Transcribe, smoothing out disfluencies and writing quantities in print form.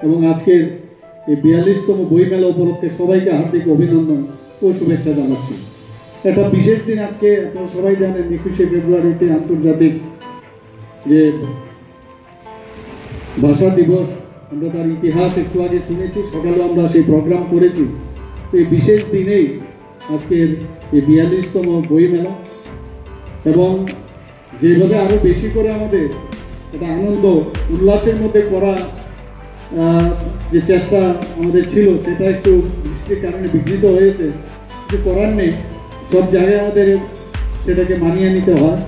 এবং আজকের এই 42তম বইমেলা উপলক্ষে সবাইকে হার্দিক অভিনন্দন ও শুভেচ্ছা জানাচ্ছি। একটা বিশেষ দিন আজকে, আপনারা সবাই জানেন 21শে ফেব্রুয়ারিতে আন্তর্জাতিক যে ভাষা দিবস, আমরা তার ইতিহাস একটু আগে শুনেছি, সকালেও আমরা সেই প্রোগ্রাম করেছি। তো এই বিশেষ দিনেই আজকের এই 42তম বইমেলা, এবং যেভাবে আরও বেশি করে আমাদের একটা আনন্দ উল্লাসের মধ্যে করা যে চেষ্টা আমাদের ছিল, সেটা একটু বৃষ্টির কারণে বিঘ্নিত হয়েছে। কিছু করার নেই, সব জায়গায় আমাদের সেটাকে মানিয়ে নিতে হয়।